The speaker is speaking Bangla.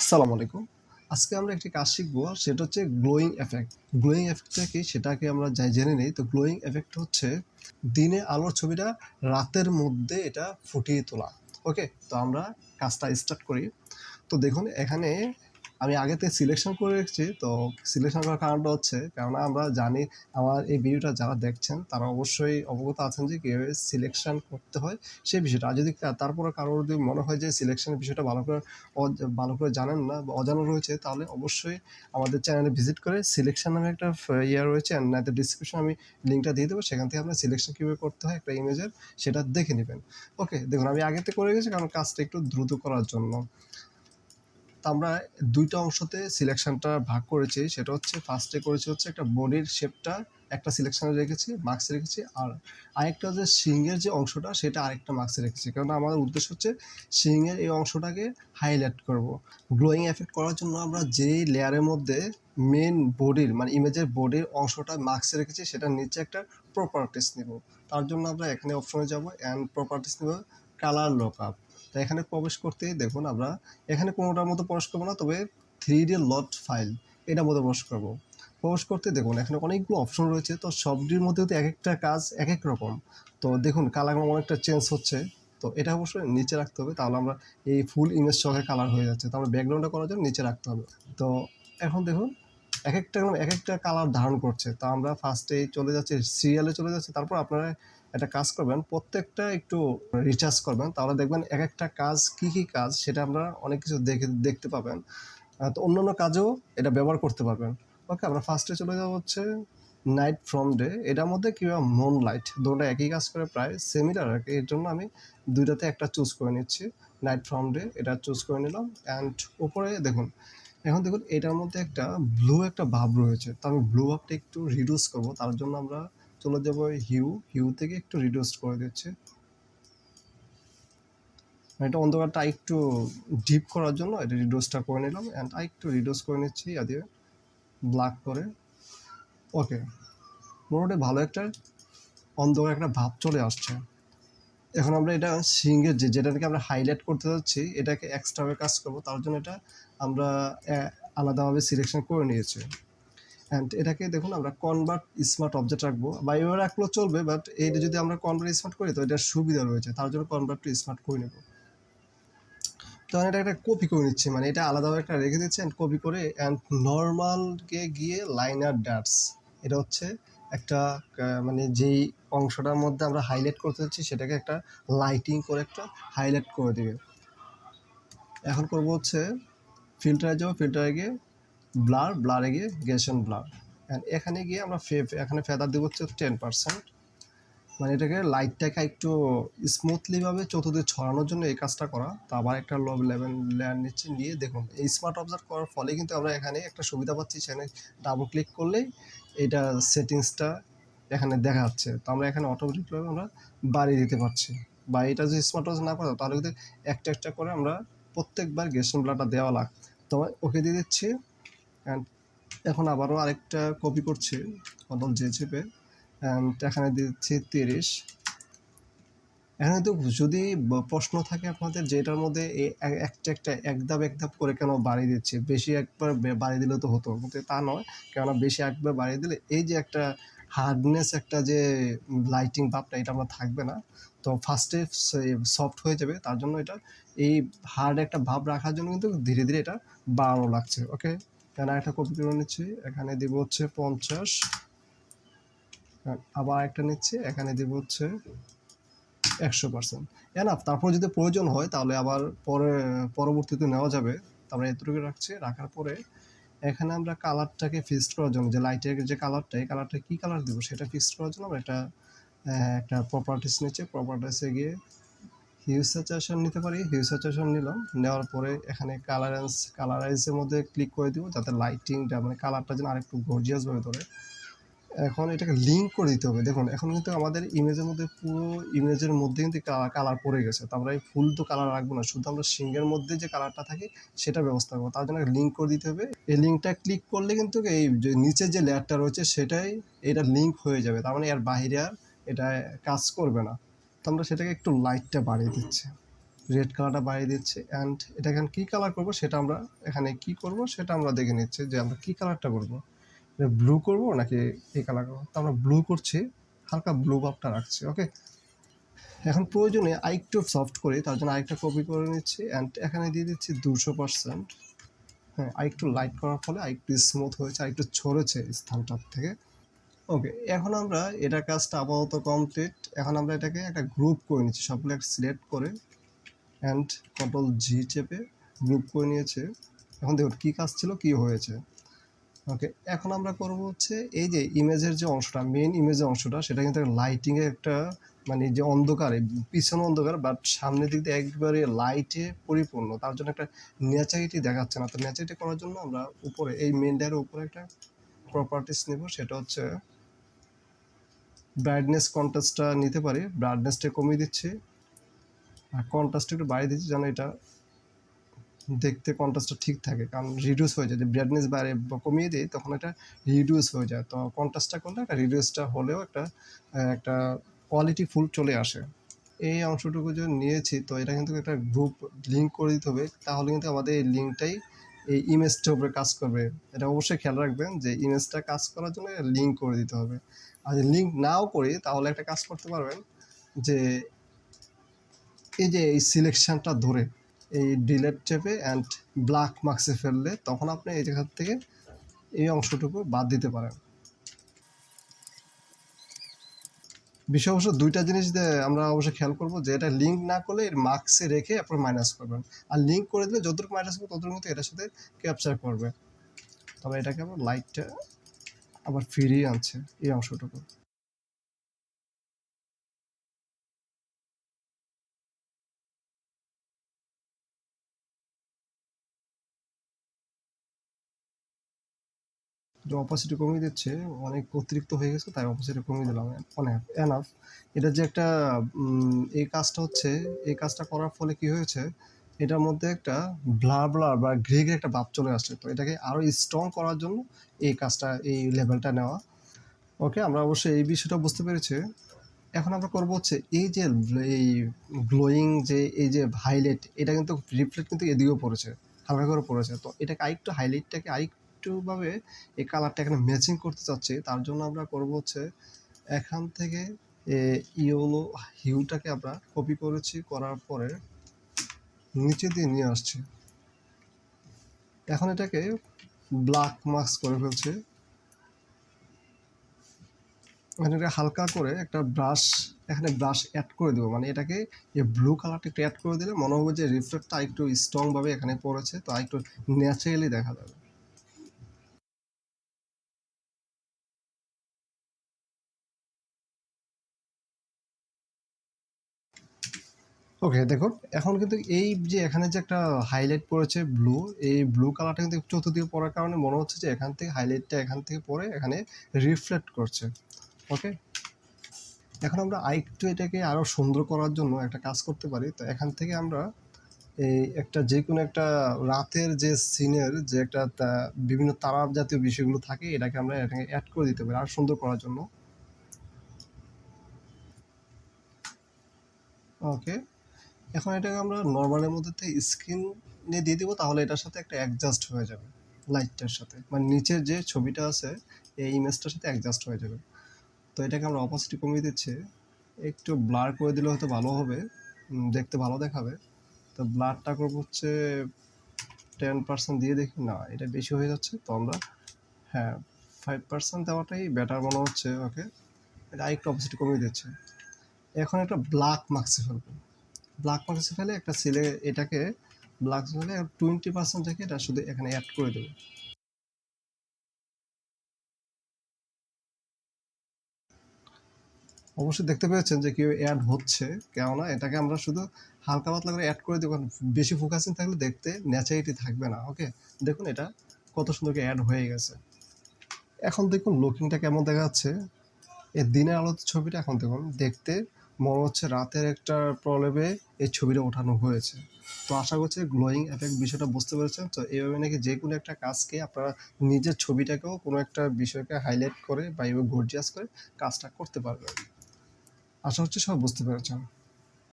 আসসালামু আলাইকুম। আজকে আমরা একটি কাজ শিখব, সেটা হচ্ছে গ্লোয়িং এফেক্ট। গ্লোয়িং এফেক্টটা কি সেটাকে আমরা জেনে নেই। তো গ্লোয়িং এফেক্ট হচ্ছে দিনে আলোর ছবিটা রাতের মধ্যে এটা ফুটিয়ে তোলা। ওকে? তো আমরা কাজটা স্টার্ট করি। তো দেখুন এখানে আমি আগে থেকে সিলেকশন করে রেখেছি। তো সিলেকশন করার কারণটা হচ্ছে কেননা আমরা জানি আমার এই ভিডিওটা যারা দেখছেন তারা অবশ্যই অবগত আছেন যে কীভাবে সিলেকশন করতে হয় সেই বিষয়টা। আর যদি তারপরে কারোর যদি মনে হয় যে সিলেকশনের বিষয়টা ভালো করে জানেন না বা অজানা রয়েছে, তাহলে অবশ্যই আমাদের চ্যানেলে ভিজিট করে সিলেকশন নামে একটা রয়েছে, অ্যান্ড না ডিসক্রিপশন আমি লিঙ্কটা দিয়ে দেবো, সেখান থেকে আপনার সিলেকশন কীভাবে করতে হয় একটা ইমেজের সেটা দেখে নেবেন। ওকে, দেখুন আমি আগে থেকে করে গেছি কারণ কাজটা একটু দ্রুত করার জন্য। তো আমরা দুইটা অংশতে সিলেকশনটা ভাগ করেছি। সেটা হচ্ছে ফার্স্টে করেছি হচ্ছে একটা বডির শেপটা একটা সিলেকশনে রেখেছি, মার্কসে রেখেছি, আর আরেকটা যে শিংয়ের যে অংশটা সেটা আরেকটা মার্কসে রেখেছি, কারণ আমাদের উদ্দেশ্য হচ্ছে শিংয়ের এই অংশটাকে হাইলাইট করব। গ্লোয়িং এফেক্ট করার জন্য আমরা যেই লেয়ারের মধ্যে মেন বডির মানে ইমেজের বডির অংশটা মার্কসে রেখেছি সেটার নিচে একটা প্রপার্টিস নেব। তার জন্য আমরা এখানে অপশনে যাব অ্যান্ড প্রপার্টিস নেব কালার লকআপ। তো এখানে প্রবেশ করতেই দেখুন আমরা এখানে কোনোটার মধ্যে প্রবেশ করবো না, তবে 3D লট ফাইল এটার মধ্যে প্রবেশ করবো। প্রবেশ করতে দেখুন এখানে অনেকগুলো অপশন রয়েছে, তো সবটির মধ্যে তো এক একটা কাজ এক এক রকম। তো দেখুন কালারগুলো অনেকটা চেঞ্জ হচ্ছে, তো এটা অবশ্যই নিচে রাখতে হবে, তাহলে আমরা এই ফুল ইমেজ সঙ্গে কালার হয়ে যাচ্ছে। তাহলে ব্যাকগ্রাউন্ডটা করার জন্য নিচে রাখতে হবে। তো এখন দেখুন এক একটা কালার ধারণ করছে। তো আমরা ফার্স্টে চলে যাচ্ছি, সিরিয়ালে চলে যাচ্ছি, তারপর আপনারা একটা কাজ করবেন, প্রত্যেকটা একটু রিচার্জ করবেন, তাহলে দেখবেন এক একটা কাজ কি কি কাজ সেটা আমরা অনেক কিছু দেখতে পাবেন। তো অন্যান্য কাজেও এটা ব্যবহার করতে পারবেন। ওকে, আমরা ফার্স্টে চলে যাবো হচ্ছে নাইট ফ্রম ডে। এটার মধ্যে কিংবা মুন লাইট, দুটো একই কাজ করে, প্রায় সিমিলার আর কি। এর জন্য আমি দুইটাতে একটা চুজ করে নিচ্ছি। নাইট ফ্রম ডে এটা চুজ করে নিলাম, অ্যান্ড উপরে দেখুন এখন দেখুন এটার মধ্যে একটা ব্লু একটা ভাব রয়েছে। তো আমি ব্লু ভাবটা একটু রিডিউস করব, তার জন্য আমরা চলে যাব হিউ থেকে একটু রিডিউস করে দিচ্ছি। এটা অন্ধকারটা একটু ডিপ করার জন্য এটা রিডিউসটা করে নিলাম, অ্যান্ড একটু রিডিউস করে নিচ্ছি দিয়ে ব্ল্যাক করে। ওকে, মোটামুটি ভালো একটা অন্ধকার একটা ভাব চলে আসছে। এখন আমরা এটা সিঙ্গের যেটাকে আমরা হাইলাইট করতে যাচ্ছি এটাকে এক্সট্রাভাবে কাজ করব, তার জন্য এটা আমরা আলাদাভাবে সিলেকশন করে নিয়েছি। অ্যান্ড এটাকে দেখুন আমরা কনভার্ট স্মার্ট অবজেক্ট রাখবো, বা এভাবে রাখলেও চলবে, বাট এটা যদি আমরা কনভার্ট স্মার্ট করি তো এটার সুবিধা রয়েছে, তার জন্য কনভার্ট টু স্মার্ট করে নেব। তো এটা একটা কপি করে নিচ্ছি, মানে এটা আলাদাভাবে একটা রেখে দিচ্ছি অ্যান্ড কপি করে, অ্যান্ড নর্মালকে গিয়ে লাইনার ডাটস, এটা হচ্ছে একটা মানে যেই অংশটার মধ্যে আমরা হাইলাইট করতে চাচ্ছি সেটাকে একটা লাইটিং করে একটা হাইলাইট করে দেবে। এখন করব হচ্ছে ফিল্টারে যাবো, ফিল্টারে গিয়ে ব্লারে গিয়ে গেশন ব্লার, অ্যান্ড এখানে গিয়ে আমরা এখানে ফেদার দেবো হচ্ছে 10%, মানে এটাকে লাইটটাকে একটু স্মুথলিভাবে চতুর্দিকে ছড়ানোর জন্য এই কাজটা করা। তো আবার একটা লেয়ার নিচ্ছে, নিয়ে দেখুন এই স্মার্ট অবজার্ভ করার ফলে কিন্তু আমরা এখানে একটা সুবিধা পাচ্ছি, সেখানে ডাবল ক্লিক করলেই এটা সেটিংসটা এখানে দেখা যাচ্ছে। তো আমরা এখানে অটোমেটিকভাবে আমরা বাড়িয়ে দিতে পারছি, বা এটা যদি স্মার্ট অবজার্ভ না করা তাহলে কিন্তু একটা একটা করে আমরা প্রত্যেকবার গেশন ব্লারটা দেওয়া লাগ। তো ওকে দিয়ে দিচ্ছি, অ্যান্ড এখন আবারও আরেকটা কপি করছি কন্ট্রোল জে চেপে, অ্যান্ড এখানে দিচ্ছি 30। এখানে তো যদি প্রশ্ন থাকে আপনাদের যে এটার মধ্যে একটা এক ধাপ করে কেন বাড়িয়ে দিচ্ছে, বেশি একবার বাড়িয়ে দিলে তো হতো, কিন্তু তা নয়। কেননা বেশি একবার বাড়িয়ে দিলে এই যে একটা হার্ডনেস একটা যে লাইটিং ভাবটা এটা আমরা থাকবে না, তো ফার্স্টে সফট হয়ে যাবে। তার জন্য এটা এই হার্ড একটা ভাব রাখার জন্য কিন্তু ধীরে ধীরে এটা বাড়ানো লাগছে। ওকে, এখানে একটা কপি করে নিচ্ছি, এখানে দিব হচ্ছে 50, আবার একটা নিচ্ছি, এখানে দিব হচ্ছে 100%। এনাফ। তারপর যদি প্রয়োজন হয় তাহলে আবার পরবর্তীতে নেওয়া যাবে। তারপরে এতটুকু রাখছি, রাখার পরে এখানে আমরা কালারটাকে ফিক্সড করার জন্য যে লাইটের যে কালারটা, এই কালারটা কী কালার দেবো সেটা ফিক্সড করার জন্য আমরা একটা প্রপার্টিস নিচ্ছে, প্রপার্টিসে গিয়ে হিউ স্যাচুরেশন নিতে পারি, হিউ স্যাচুরেশন নিলাম। নেওয়ার পরে এখানে কালারাইজের মধ্যে ক্লিক করে দিব, যাতে লাইটিংটা মানে কালারটা যেন আরেকটু গর্জিয়াসভাবে ধরে। এখন এটাকে লিঙ্ক করে দিতে হবে। দেখুন এখন কিন্তু আমাদের ইমেজের মধ্যে পুরো ইমেজের মধ্যে কিন্তু কালার পড়ে গেছে। তো আমরা এই ফুল তো কালার রাখবো না, শুধু আমরা সিঙ্গের মধ্যে যে কালারটা থাকে সেটা ব্যবস্থা করবো। তার জন্য লিঙ্ক করে দিতে হবে। এই লিঙ্কটা ক্লিক করলে কিন্তু এই যে নিচের যে লেয়ারটা রয়েছে সেটাই এটা লিঙ্ক হয়ে যাবে, তার মানে এর বাইরে আর এটা কাজ করবে না। তো আমরা সেটাকে একটু লাইটটা বাড়িয়ে দিচ্ছি। রেড কালারটা বাড়িয়ে দিচ্ছি। অ্যান্ড এটা এখানে কী কালার করবো সেটা আমরা এখানে কি করব সেটা আমরা দেখে নিচ্ছি যে আমরা কী কালারটা করবো, ব্লু করব নাকি এই কালার করবো। তো আমরা ব্লু করছি, হালকা ব্লু ভাবটা রাখছি। ওকে, এখন প্রয়োজনে আরেকটু সফট করি, তার জন্য আরেকটা কপি করে নিচ্ছি অ্যান্ড এখানে দিয়ে দিচ্ছি 200%। হ্যাঁ, আরেকটু লাইট করার ফলে আরেকটু স্মুথ হয়েছে, আরেকটু ছড়েছে স্থানটার থেকে। ওকে, এখন আমরা এটার কাজটা আপাতত কমপ্লিট। এখন আমরা এটাকে একটা গ্রুপ করে নিচ্ছি, সবগুলো একটা সিলেক্ট করে অ্যান্ড Ctrl+G চেপে গ্রুপ করে নিয়েছে। এখন দেখুন কী কাজ ছিল, কী হয়েছে। ওকে, এখন আমরা করব হচ্ছে এই যে ইমেজের যে অংশটা, মেইন ইমেজের অংশটা, সেটা কিন্তু লাইটিংয়ের একটা মানে যে অন্ধকারে পিছনে অন্ধকার বাট সামনের দিক দিয়ে একবারে লাইটে পরিপূর্ণ, তার জন্য একটা ন্যাচারিটি দেখাচ্ছে না। তো ন্যাচারিটি করার জন্য আমরা উপরে এই মেইন ডায়ের উপরে একটা প্রপার্টিস নেব, সেটা হচ্ছে ব্রাইটনেস কন্ট্রাস্টটা নিতে পারি। ব্রাইটনেসটা কমিয়ে দিচ্ছি আর কন্ট্রাস্টটা একটু বাড়িয়ে দিচ্ছি যেন এটা দেখতে কন্ট্রাস্টটা ঠিক থাকে, কারণ রিডিউস হয়ে যায়, যদি ব্রাইটনেস বাইরে কমিয়ে দিই তখন এটা রিডিউস হয়ে যায়। তো কন্ট্রাস্টটা করলে একটা রিডিউসটা হলেও একটা একটা কোয়ালিটি ফুল চলে আসে। এই অংশটুকু যে নিয়েছি, তো এটা কিন্তু একটা গ্রুপ লিঙ্ক করে দিতে হবে, তাহলে কিন্তু আমাদের এই লিঙ্কটাই এই ইমেজটার উপরে কাজ করবে। এটা অবশ্যই খেয়াল রাখবেন যে ইমেজটা কাজ করার জন্য লিঙ্ক করে দিতে হবে। আর যদি লিঙ্ক নাও করি তাহলে একটা কাজ করতে পারবেন যে এই যে এই সিলেকশনটা ধরে এই ডিলেট চেপে অ্যান্ড ব্ল্যাক মার্কসে ফেললে তখন আপনি এই জায়গা থেকে এই অংশটুকু বাদ দিতে পারেন। বিষয় অবশ্য দুইটা জিনিস আমরা অবশ্যই খেয়াল করবো যে এটা লিঙ্ক না করলে এর মার্কসে রেখে আপনার মাইনাস করবেন, আর লিঙ্ক করে দিলে যতটুকু মাইনাস করবে ততটুকু মতো এটার সাথে ক্যাপচার করবে। তবে এটাকে আবার লাইটটা আবার ফিরিয়ে আনছে এই অংশটুকু। যে অপাসিটি কমিয়ে দিচ্ছে, অনেক অতিরিক্ত হয়ে গেছে তাই অপাসিটি কমিয়ে দিলাম, অনেক এনাফ। এটা যে একটা এই কাজটা হচ্ছে, এই কাজটা করার ফলে কি হয়েছে, এটার মধ্যে একটা ব্লার ব্লার বা গ্রে গ্রে একটা ভাব চলে আসছে। তো এটাকে আরও স্ট্রং করার জন্য এই কাজটা, এই লেভেলটা নেওয়া। ওকে, আমরা অবশ্যই এই বিষয়টা বুঝতে পেরেছি। এখন আমরা করবো হচ্ছে এই যে এই গ্লোয়িং যে এই যে হাইলাইট, এটা কিন্তু রিফ্লেক্ট কিন্তু এদিকেও পড়েছে, হালকা করে পড়েছে। তো এটাকে আরেকটু হাইলাইটটাকে আরেকটুভাবে এই কালারটা এখানে ম্যাচিং করতে চাচ্ছি, তার জন্য আমরা করবো হচ্ছে এখান থেকে ইয়েলো হিউটাকে আমরা কপি করেছি, করার পরে নিচে দিয়ে নিয়ে আসছি। এখন এটাকে ব্ল্যাক মাস্ক করে ফেলছি। এখানে হালকা করে একটা ব্রাশ, এখানে ব্রাশ অ্যাড করে দেবো, মানে এটাকে এই ব্লু কালারটা একটু অ্যাড করে দিলে মনে হবে যে রিফ্লেক্টটা একটু স্ট্রংভাবে এখানে পড়েছে, তো একটু ন্যাচারালি দেখা যাবে। ওকে, দেখুন এখন কিন্তু এই যে এখানে যে একটা হাইলাইট পড়েছে ব্লু, এই ব্লু কালারটা কিন্তু চতুর্দিকে পড়ার কারণে মনে হচ্ছে যে এখান থেকে হাইলাইটটা এখান থেকে পড়ে এখানে রিফ্লেক্ট করছে। ওকে, এখন আমরা আরেকটু এটাকে আরও সুন্দর করার জন্য একটা কাজ করতে পারি। তো এখান থেকে আমরা এই একটা যে কোনো একটা রাতের যে সিনের যে একটা বিভিন্ন তারা জাতীয় বিষয়গুলো থাকে, এটাকে আমরা এটাকে অ্যাড করে দিতে পারি আর সুন্দর করার জন্য। ওকে, এখন এটাকে আমরা নর্মালের মধ্যে থেকে স্ক্রিনে দিয়ে দিব, তাহলে এটার সাথে একটা অ্যাডজাস্ট হয়ে যাবে লাইটটার সাথে, মানে নিচের যে ছবিটা আছে এই ইমেজটার সাথে অ্যাডজাস্ট হয়ে যাবে। তো এটাকে আমরা অপাসিটি কমিয়ে দিচ্ছি, একটু ব্লার করে দিলে হয়তো ভালো হবে, দেখতে ভালো দেখাবে। তো ব্লারটা করবো হচ্ছে 10% দিয়ে দেখি, না এটা বেশি হয়ে যাচ্ছে, তো আমরা হ্যাঁ 5% দেওয়াটাই বেটার মনে হচ্ছে। ওকে, এটা আরেকটু অপোজিট কমিয়ে দিচ্ছে। এখন একটা ব্ল্যাক মার্কসে ফেলবো, ব্ল্যাক মার্কসে ফেলে একটা সিলে এটাকে ব্ল্যাক ফেলে 20% থেকে এটা শুধু এখানে অ্যাড করে দেবো। অবশ্যই দেখতে পেয়েছেন যে কেউ অ্যাড হচ্ছে, কেননা এটাকে আমরা শুধু হালকা পাতলা করে অ্যাড করে দেবো, বেশি ফোকাসিং থাকলে দেখতে ন্যাচারিটি থাকবে না। ওকে, দেখুন এটা কত সুন্দর অ্যাড হয়ে গেছে। এখন দেখুন লুকিংটা কেমন দেখা যাচ্ছে, এই দিনের আলোতে ছবিটা এখন দেখুন দেখতে মনে হচ্ছে রাতের একটা প্রলেপে এই ছবিটা ওঠানো হয়েছে। তো আশা করছি গ্লোয়িং এফেক্ট বিষয়টা বুঝতে পেরেছেন। তো এইভাবে নাকি যে কোনো একটা কাজকে আপনারা নিজের ছবিটাকেও কোনো একটা বিষয়কে হাইলাইট করে বা এইভাবে গর্জিয়াস করে কাজটা করতে পারবেন। আশা হচ্ছে সব বুঝতে পেরেছেন।